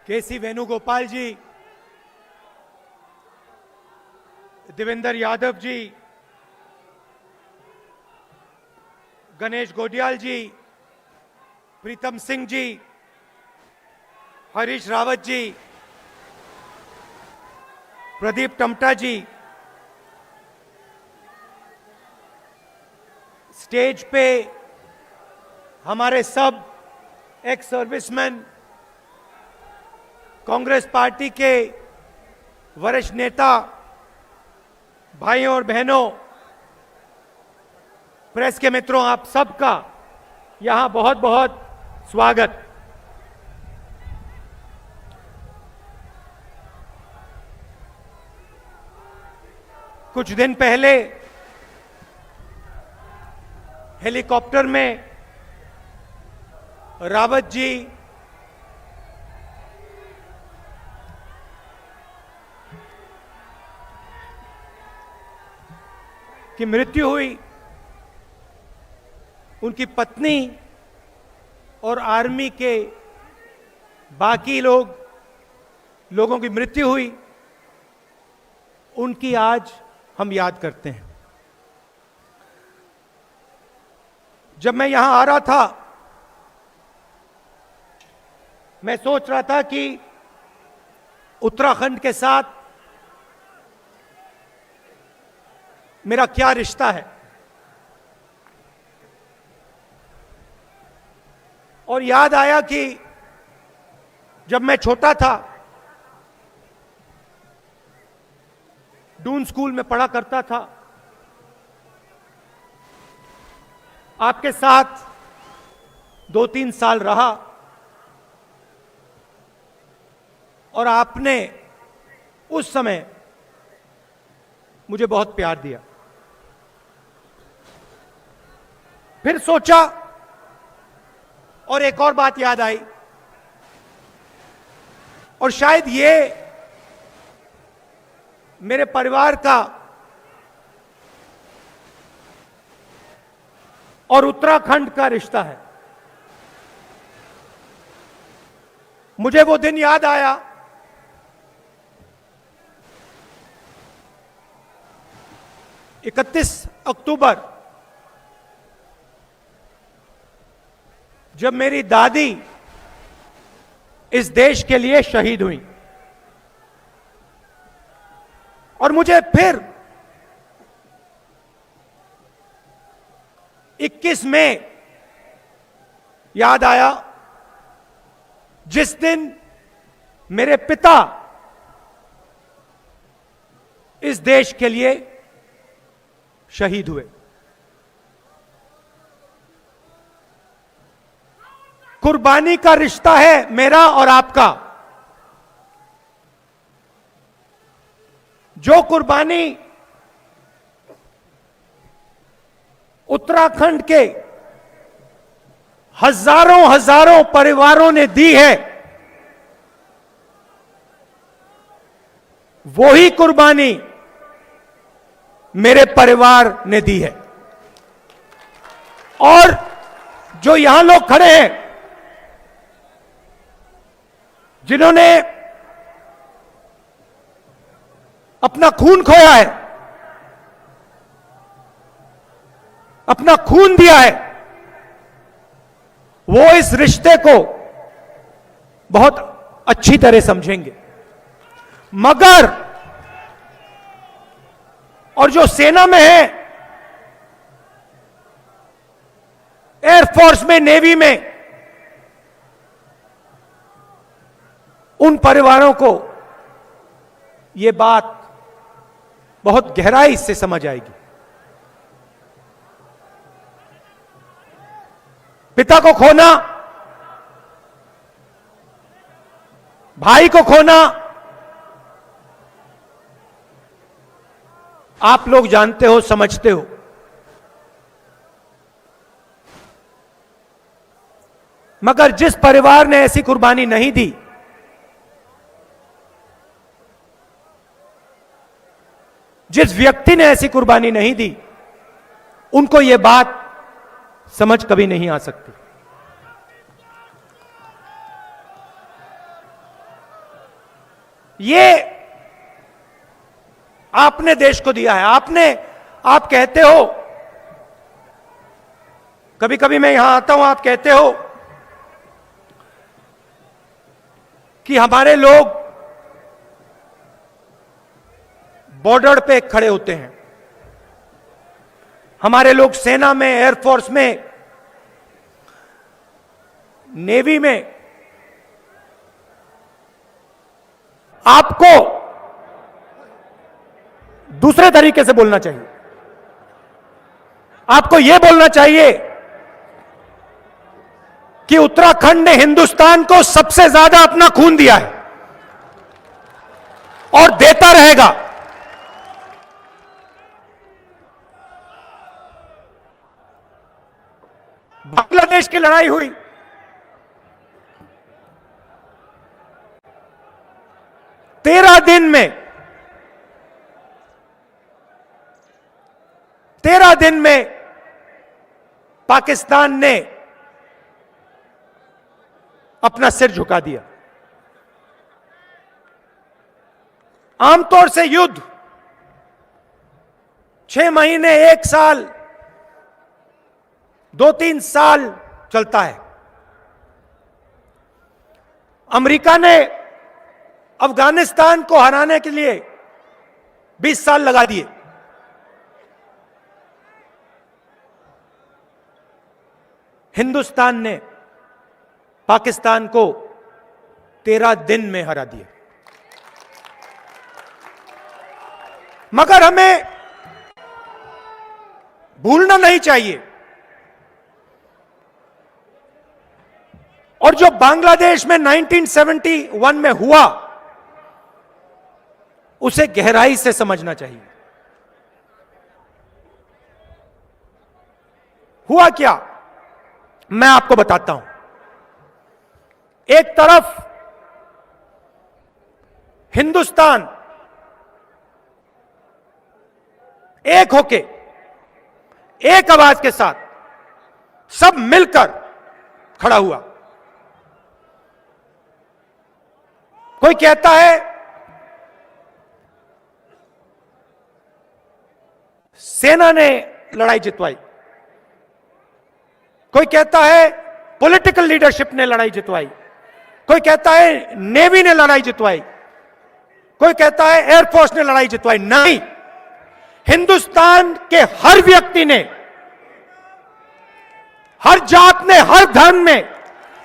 केसी वेणुगोपाल जी, देवेंद्र यादव जी, गणेश गोडियाल जी, प्रीतम सिंह जी, हरीश रावत जी, प्रदीप टमटा जी, stage पे हमारे सब एक्स सर्विसमैन, कांग्रेस पार्टी के वरिष्ठ नेता, भाइयों और बहनों, प्रेस के मित्रों, आप सबका यहां बहुत बहुत स्वागत। कुछ दिन पहले हेलीकॉप्टर में रावत जी की मृत्यु हुई। उनकी पत्नी और आर्मी के बाकी लोगों की मृत्यु हुई। उनकी आज हम याद करते हैं। जब मैं यहां आ रहा था, मैं सोच रहा था कि उत्तराखंड के साथ मेरा क्या रिश्ता है, और याद आया कि जब मैं छोटा था, डून स्कूल में पढ़ा करता था, आपके साथ 2-3 साल रहा और आपने उस समय मुझे बहुत प्यार दिया। फिर सोचा और एक और बात याद आई, और शायद ये मेरे परिवार का और उत्तराखंड का रिश्ता है। मुझे वो दिन याद आया 31 अक्टूबर, जब मेरी दादी इस देश के लिए शहीद हुई। और मुझे फिर 21 मई याद आया, जिस दिन मेरे पिता इस देश के लिए शहीद हुए। कुर्बानी का रिश्ता है मेरा और आपका। जो कुर्बानी उत्तराखंड के हजारों परिवारों ने दी है, वो ही कुर्बानी मेरे परिवार ने दी है। और जो यहां लोग खड़े हैं, जिन्होंने अपना खून खोया है, अपना खून दिया है, वो इस रिश्ते को बहुत अच्छी तरह समझेंगे। मगर और जो सेना में है, एयरफोर्स में, नेवी में, उन परिवारों को यह बात बहुत गहराई से समझ आएगी। पिता को खोना, भाई को खोना, आप लोग जानते हो, समझते हो। मगर जिस परिवार ने ऐसी कुर्बानी नहीं दी, जिस व्यक्ति ने ऐसी कुर्बानी नहीं दी, उनको यह बात समझ कभी नहीं आ सकती। ये आपने देश को दिया है। आप कहते हो, कभी कभी मैं यहां आता हूं, आप कहते हो कि हमारे लोग बॉर्डर पे खड़े होते हैं, हमारे लोग सेना में, एयरफोर्स में, नेवी में। आपको दूसरे तरीके से बोलना चाहिए। आपको यह बोलना चाहिए कि उत्तराखंड ने हिंदुस्तान को सबसे ज्यादा अपना खून दिया है और देता रहेगा। बांग्लादेश की लड़ाई हुई, तेरह दिन में पाकिस्तान ने अपना सिर झुका दिया। आमतौर से युद्ध 6 महीने, 1 साल, 2-3 साल चलता है। अमेरिका ने अफगानिस्तान को हराने के लिए 20 साल लगा दिए। हिंदुस्तान ने पाकिस्तान को 13 दिन में हरा दिया। मगर हमें भूलना नहीं चाहिए, और जो बांग्लादेश में 1971 में हुआ, उसे गहराई से समझना चाहिए। हुआ क्या, मैं आपको बताता हूं। एक तरफ हिंदुस्तान एक होके, एक आवाज के साथ, सब मिलकर खड़ा हुआ। कोई कहता है सेना ने लड़ाई जितवाई, कोई कहता है पॉलिटिकल लीडरशिप ने लड़ाई जितवाई, कोई कहता है नेवी ने लड़ाई जितवाई, कोई कहता है एयरफोर्स ने लड़ाई जितवाई। नहीं, हिंदुस्तान के हर व्यक्ति ने, हर जात ने, हर धर्म ने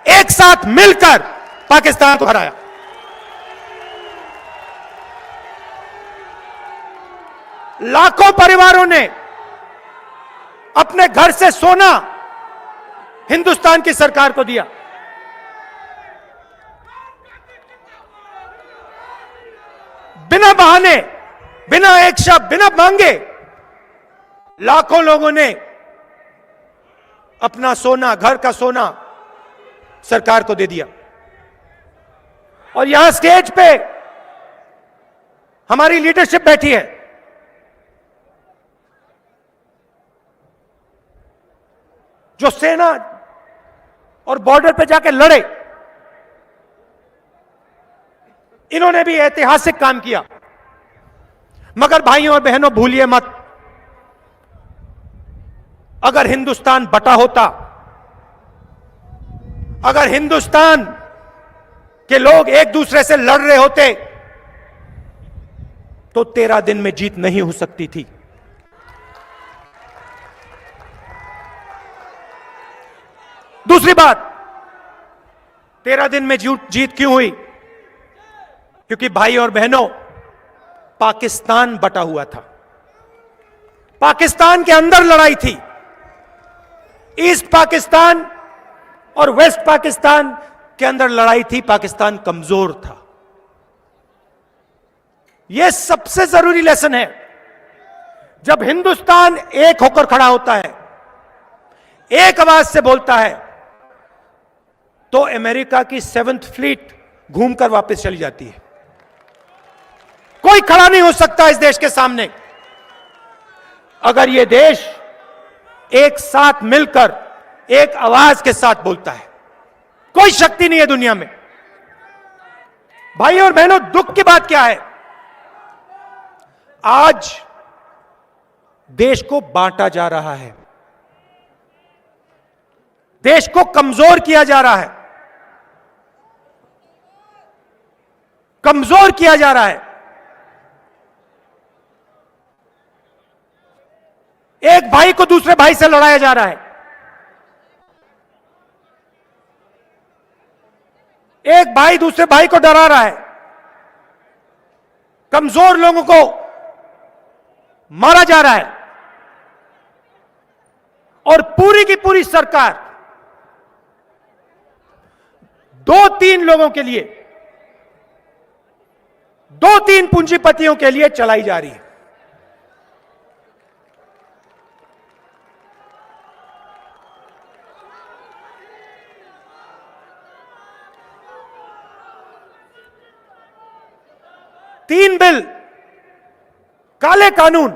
एक साथ मिलकर पाकिस्तान को हराया। लाखों परिवारों ने अपने घर से सोना हिंदुस्तान की सरकार को दिया। बिना बहाने, बिना एक शब्द, बिना मांगे, लाखों लोगों ने अपना सोना, घर का सोना सरकार को दे दिया। और यहां स्टेज पे हमारी लीडरशिप बैठी है, जो सेना और बॉर्डर पे जाके लड़े। इन्होंने भी ऐतिहासिक काम किया। मगर भाइयों और बहनों, भूलिए मत, अगर हिंदुस्तान बटा होता, अगर हिंदुस्तान के लोग एक दूसरे से लड़ रहे होते, तो 13 दिन में जीत नहीं हो सकती थी। दूसरी बात, 13 दिन में जीत क्यों हुई? क्योंकि भाई और बहनों, पाकिस्तान बटा हुआ था। पाकिस्तान के अंदर लड़ाई थी। ईस्ट पाकिस्तान और वेस्ट पाकिस्तान के अंदर लड़ाई थी। पाकिस्तान कमजोर था। यह सबसे जरूरी लेसन है। जब हिंदुस्तान एक होकर खड़ा होता है, एक आवाज से बोलता है, तो अमेरिका की 7th फ्लीट घूमकर वापस चली जाती है। कोई खड़ा नहीं हो सकता इस देश के सामने। अगर यह देश एक साथ मिलकर एक आवाज के साथ बोलता है, कोई शक्ति नहीं है दुनिया में। भाइयों और बहनों, दुख की बात क्या है? आज देश को बांटा जा रहा है, देश को कमजोर किया जा रहा है, कमजोर किया जा रहा है। एक भाई को दूसरे भाई से लड़ाया जा रहा है, एक भाई दूसरे भाई को डरा रहा है, कमजोर लोगों को मारा जा रहा है, और पूरी की पूरी सरकार 2-3 लोगों के लिए, 2-3 पूंजीपतियों के लिए चलाई जा रही है। तीन बिल, काले कानून,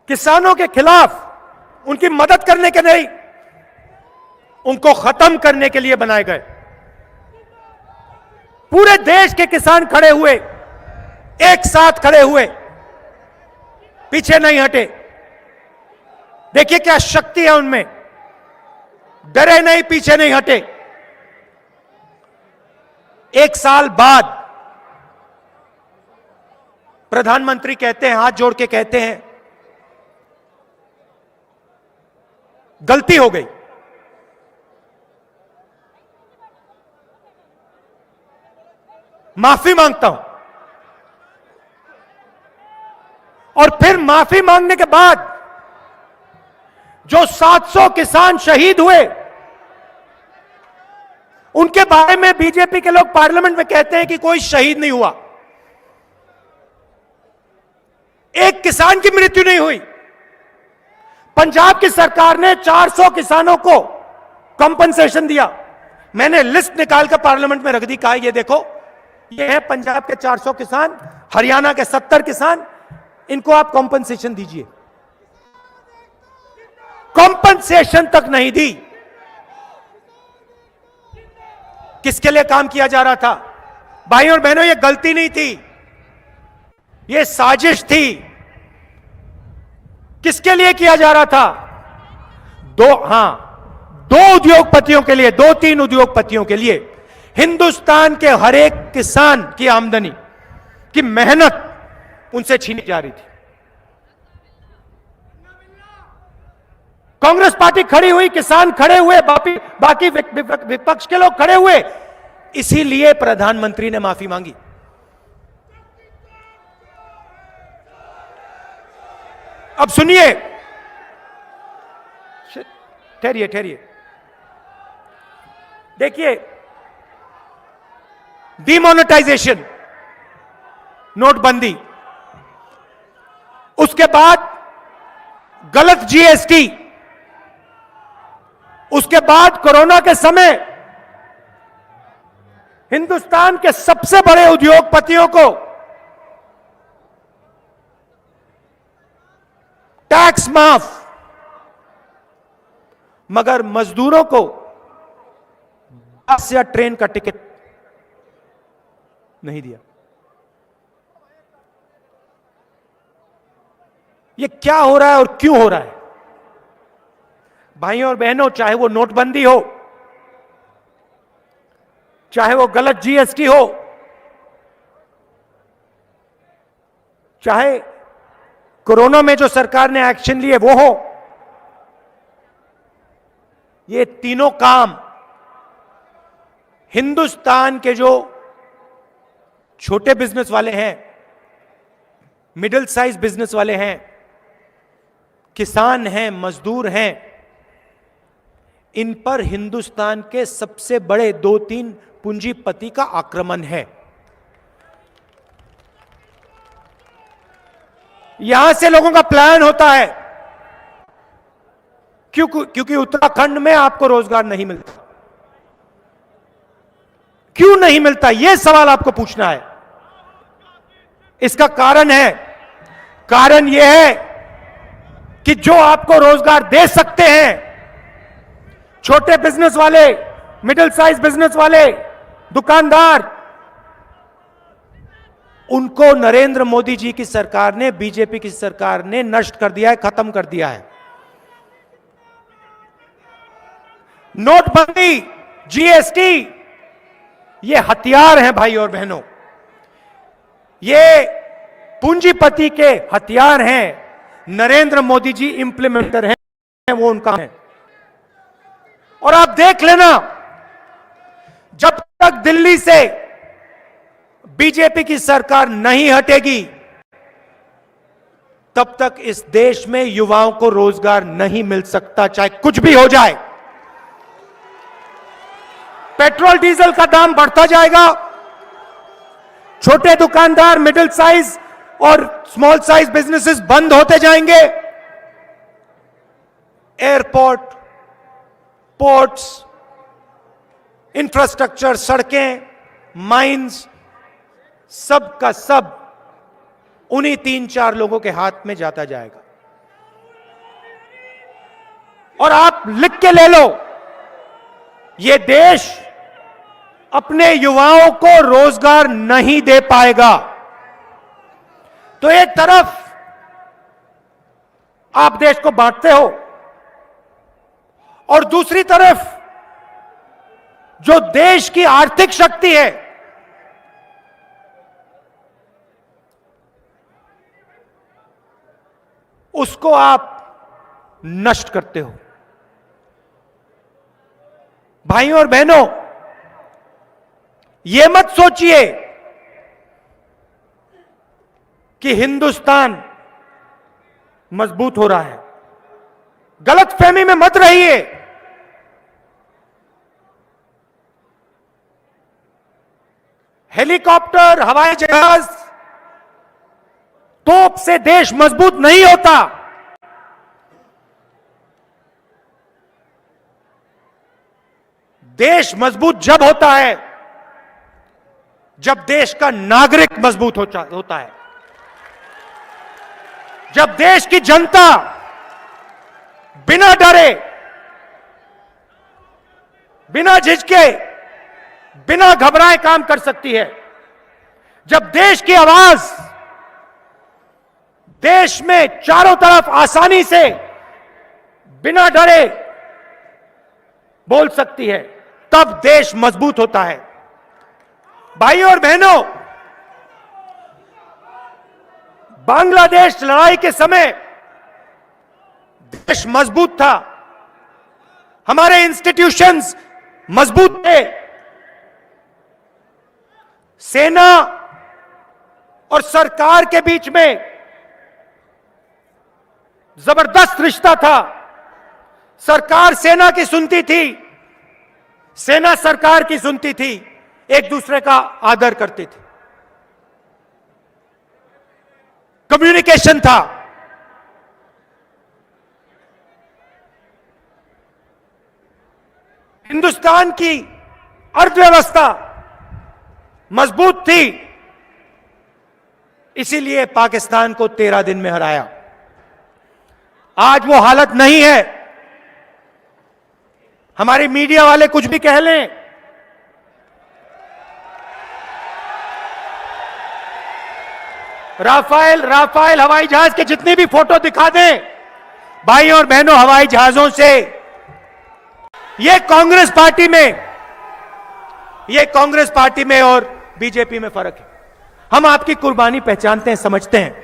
किसानों के खिलाफ, उनकी मदद करने के नहीं, उनको खत्म करने के लिए बनाए गए। पूरे देश के किसान खड़े हुए, एक साथ खड़े हुए, पीछे नहीं हटे। देखिए क्या शक्ति है उनमें, डरे नहीं, पीछे नहीं हटे। एक साल बाद प्रधानमंत्री कहते हैं, हाथ जोड़ के कहते हैं, गलती हो गई, माफी मांगता हूं। और फिर माफी मांगने के बाद जो 700 किसान शहीद हुए, उनके बारे में बीजेपी के लोग पार्लियामेंट में कहते हैं कि कोई शहीद नहीं हुआ, एक किसान की मृत्यु नहीं हुई। पंजाब की सरकार ने 400 किसानों को कंपनसेशन दिया। मैंने लिस्ट निकालकर पार्लियामेंट में रख दी, कहा ये देखो, ये है पंजाब के 400 किसान, हरियाणा के 70 किसान, इनको आप कंपनसेशन दीजिए। कंपनसेशन तक नहीं दी। किसके लिए काम किया जा रहा था? भाइयों और बहनों, ये गलती नहीं थी, ये साजिश थी। किसके लिए किया जा रहा था? दो उद्योगपतियों के लिए, 2-3 उद्योगपतियों के लिए। हिंदुस्तान के हर एक किसान की आमदनी की मेहनत उनसे छीनी जा रही थी। कांग्रेस पार्टी खड़ी हुई, किसान खड़े हुए, बाकी विपक्ष के लोग खड़े हुए, इसीलिए प्रधानमंत्री ने माफी मांगी। अब सुनिए, ठहरिए, देखिए, डिमोनेटाइजेशन, नोटबंदी, उसके बाद गलत जीएसटी, उसके बाद कोरोना के समय हिंदुस्तान के सबसे बड़े उद्योगपतियों को टैक्स माफ, मगर मजदूरों को बस या ट्रेन का टिकट नहीं दिया। ये क्या हो रहा है और क्यों हो रहा है? भाइयों और बहनों, चाहे वो नोटबंदी हो, चाहे वो गलत जीएसटी हो, चाहे कोरोना में जो सरकार ने एक्शन लिए वो हो, ये तीनों काम हिंदुस्तान के जो छोटे बिजनेस वाले हैं, मिडिल साइज बिजनेस वाले हैं, किसान हैं, मजदूर हैं, इन पर हिंदुस्तान के सबसे बड़े 2-3 पूंजीपति का आक्रमण है। यहां से लोगों का प्लान होता है, क्योंकि उत्तराखंड में आपको रोजगार नहीं मिलता। क्यों नहीं मिलता, यह सवाल आपको पूछना है। इसका कारण यह है कि जो आपको रोजगार दे सकते हैं, छोटे बिजनेस वाले, मिडिल साइज बिजनेस वाले, दुकानदार, उनको नरेंद्र मोदी जी की सरकार ने, बीजेपी की सरकार ने नष्ट कर दिया है, खत्म कर दिया है। नोटबंदी, जीएसटी, ये हथियार हैं भाई और बहनों, ये पूंजीपति के हथियार हैं। नरेंद्र मोदी जी इंप्लीमेंटर हैं, वो उनका है। और आप देख लेना, जब तक दिल्ली से बीजेपी की सरकार नहीं हटेगी, तब तक इस देश में युवाओं को रोजगार नहीं मिल सकता, चाहे कुछ भी हो जाए। पेट्रोल डीजल का दाम बढ़ता जाएगा, छोटे दुकानदार, मिडिल साइज और स्मॉल साइज बिजनेसेस बंद होते जाएंगे। एयरपोर्ट, पोर्ट्स, इंफ्रास्ट्रक्चर, सड़कें, माइंस, सब का सब उन्हीं 3-4 लोगों के हाथ में जाता जाएगा। और आप लिख के ले लो, यह देश अपने युवाओं को रोजगार नहीं दे पाएगा। तो एक तरफ आप देश को बांटते हो और दूसरी तरफ जो देश की आर्थिक शक्ति है, उसको आप नष्ट करते हो। भाइयों और बहनों, यह मत सोचिए कि हिंदुस्तान मजबूत हो रहा है। गलतफहमी में मत रहिए। हेलीकॉप्टर, हवाई जहाज, तोप से देश मजबूत नहीं होता। देश मजबूत जब होता है जब देश का नागरिक मजबूत होता है, जब देश की जनता बिना डरे, बिना झिझके, बिना घबराए काम कर सकती है, जब देश की आवाज देश में चारों तरफ आसानी से बिना डरे बोल सकती है, तब देश मजबूत होता है। भाइयों और बहनों, बांग्लादेश लड़ाई के समय देश मजबूत था, हमारे इंस्टीट्यूशंस मजबूत थे, सेना और सरकार के बीच में जबरदस्त रिश्ता था। सरकार सेना की सुनती थी, सेना सरकार की सुनती थी, एक दूसरे का आदर करती थी, कम्युनिकेशन था। हिंदुस्तान की अर्थव्यवस्था मजबूत थी, इसीलिए पाकिस्तान को 13 दिन में हराया। आज वो हालत नहीं है। हमारी मीडिया वाले कुछ भी कह लें, राफेल हवाई जहाज के जितनी भी फोटो दिखा दें, भाइयों और बहनों, हवाई जहाजों से ये कांग्रेस पार्टी में और बीजेपी में फर्क है। हम आपकी कुर्बानी पहचानते हैं, समझते हैं।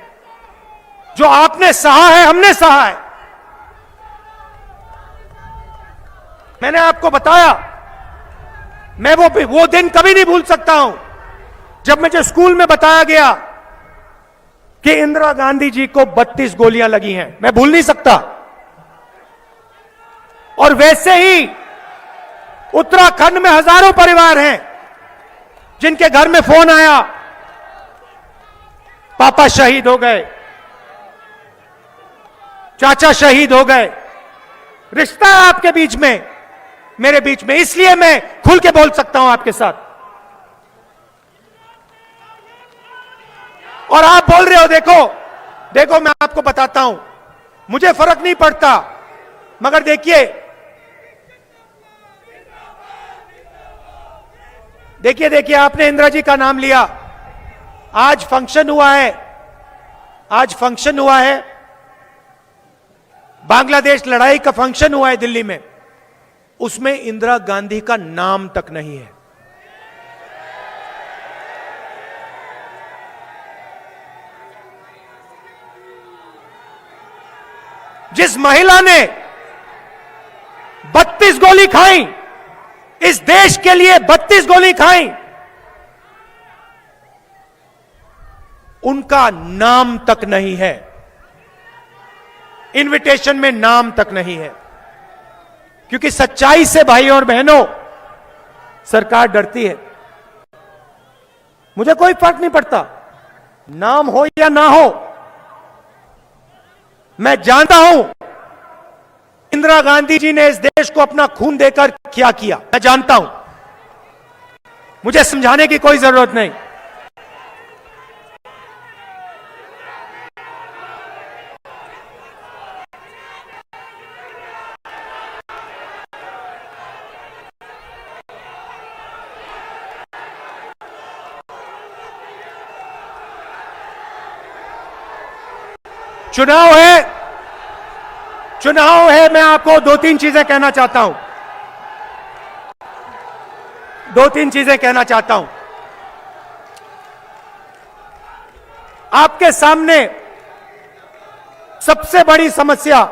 जो आपने सहा है, हमने सहा है। मैंने आपको बताया, मैं वो दिन कभी नहीं भूल सकता हूं जब मुझे स्कूल में बताया गया कि इंदिरा गांधी जी को 32 गोलियां लगी हैं। मैं भूल नहीं सकता। और वैसे ही उत्तराखंड में हजारों परिवार हैं जिनके घर में फोन आया, पापा शहीद हो गए, चाचा शहीद हो गए। रिश्ता है आपके बीच में, मेरे बीच में, इसलिए मैं खुल के बोल सकता हूं आपके साथ। और आप बोल रहे हो, देखो मैं आपको बताता हूं, मुझे फर्क नहीं पड़ता, मगर देखिए देखिए देखिए, आपने इंदिरा जी का नाम लिया। आज फंक्शन हुआ है, आज फंक्शन हुआ है, बांग्लादेश लड़ाई का फंक्शन हुआ है दिल्ली में, उसमें इंदिरा गांधी का नाम तक नहीं है। जिस महिला ने 32 गोली खाई, इस देश के लिए 32 गोली खाई, उनका नाम तक नहीं है, इनविटेशन में नाम तक नहीं है। क्योंकि सच्चाई से भाइयों और बहनों सरकार डरती है। मुझे कोई फर्क नहीं पड़ता नाम हो या ना हो, मैं जानता हूं इंदिरा गांधी जी ने इस देश को अपना खून देकर क्या किया, मैं जानता हूं, मुझे समझाने की कोई जरूरत नहीं। चुनाव है, चुनाव है, मैं आपको दो तीन चीजें कहना चाहता हूं, दो तीन चीजें कहना चाहता हूं। आपके सामने सबसे बड़ी समस्या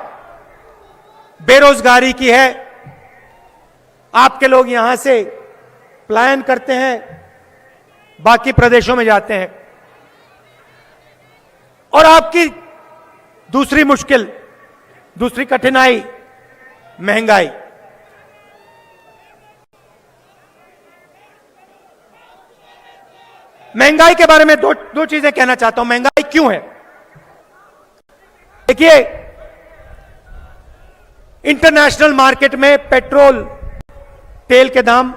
बेरोजगारी की है। आपके लोग यहां से पलायन करते हैं, बाकी प्रदेशों में जाते हैं, और आपकी दूसरी मुश्किल, दूसरी कठिनाई महंगाई। महंगाई के बारे में दो चीजें कहना चाहता हूं। महंगाई क्यों है? देखिए, इंटरनेशनल मार्केट में पेट्रोल तेल के दाम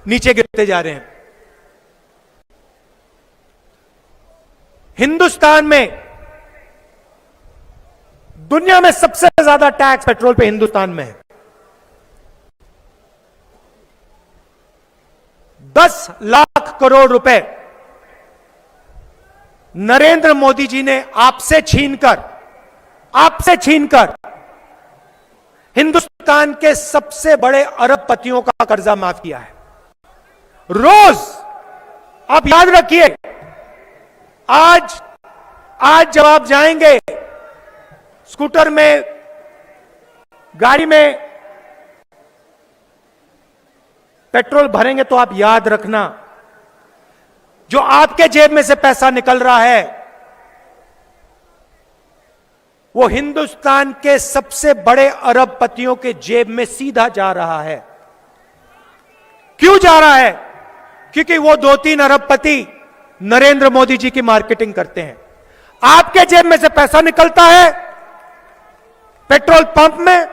नीचे गिरते जा रहे हैं। हिंदुस्तान में, दुनिया में सबसे ज्यादा टैक्स पेट्रोल पे हिंदुस्तान में है। 10 लाख करोड़ रुपए नरेंद्र मोदी जी ने आपसे छीनकर हिंदुस्तान के सबसे बड़े अरबपतियों का कर्जा माफ किया है। रोज आप याद रखिए, आज जब आप जाएंगे स्कूटर में, गाड़ी में पेट्रोल भरेंगे, तो आप याद रखना, जो आपके जेब में से पैसा निकल रहा है वो हिंदुस्तान के सबसे बड़े अरबपतियों के जेब में सीधा जा रहा है। क्यों जा रहा है? क्योंकि वो 2-3 अरबपति नरेंद्र मोदी जी की मार्केटिंग करते हैं। आपके जेब में से पैसा निकलता है पेट्रोल पंप में,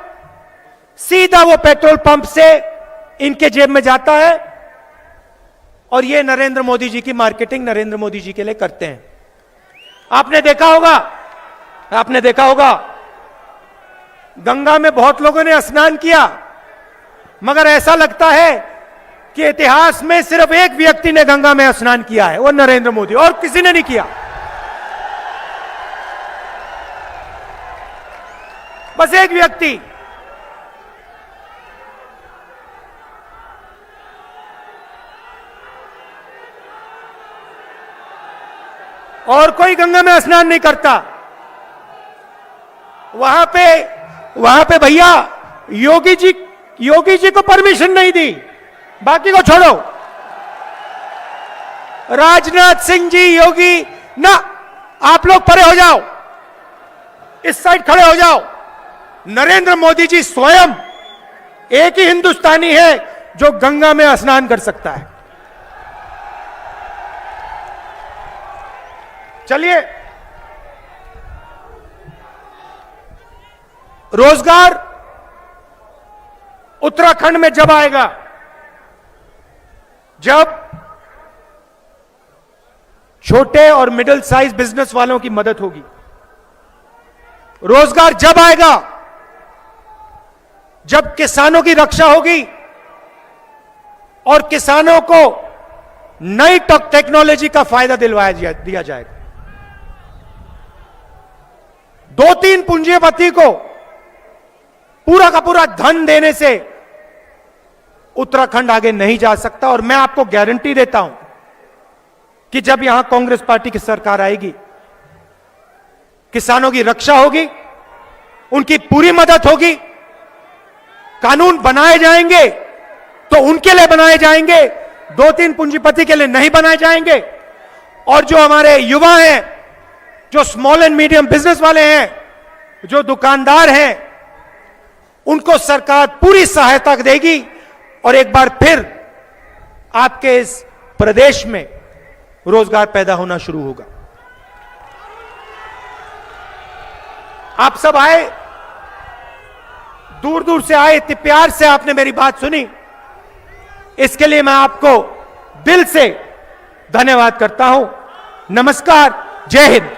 सीधा वो पेट्रोल पंप से इनके जेब में जाता है, और ये नरेंद्र मोदी जी की मार्केटिंग नरेंद्र मोदी जी के लिए करते हैं। आपने देखा होगा गंगा में बहुत लोगों ने स्नान किया, मगर ऐसा लगता है कि इतिहास में सिर्फ एक व्यक्ति ने गंगा में स्नान किया है, वो नरेंद्र मोदी, और किसी ने नहीं किया। बस एक व्यक्ति। और कोई गंगा में स्नान नहीं करता। वहां पे भैया योगी जी को परमिशन नहीं दी, बाकी को छोड़ो, राजनाथ सिंह जी, योगी ना, आप लोग परे हो जाओ, इस साइड खड़े हो जाओ। नरेंद्र मोदी जी स्वयं एक ही हिंदुस्तानी है जो गंगा में स्नान कर सकता है। चलिए, रोजगार उत्तराखंड में जब आएगा, जब छोटे और मिडिल साइज बिजनेस वालों की मदद होगी, रोजगार जब आएगा, जब किसानों की रक्षा होगी और किसानों को नई टेक्नोलॉजी का फायदा दिया जाएगा। 2-3 पूंजीपति को पूरा का पूरा धन देने से उत्तराखंड आगे नहीं जा सकता। और मैं आपको गारंटी देता हूं कि जब यहां कांग्रेस पार्टी की सरकार आएगी, किसानों की रक्षा होगी, उनकी पूरी मदद होगी। कानून बनाए जाएंगे तो उनके लिए बनाए जाएंगे, 2-3 पूंजीपति के लिए नहीं बनाए जाएंगे। और जो हमारे युवा हैं, जो स्मॉल एंड मीडियम बिजनेस वाले हैं, जो दुकानदार हैं, उनको सरकार पूरी सहायता देगी। और एक बार फिर आपके इस प्रदेश में रोजगार पैदा होना शुरू होगा। आप सब आए, दूर दूर से आए, इतने प्यार से आपने मेरी बात सुनी, इसके लिए मैं आपको दिल से धन्यवाद करता हूं। नमस्कार, जय हिंद।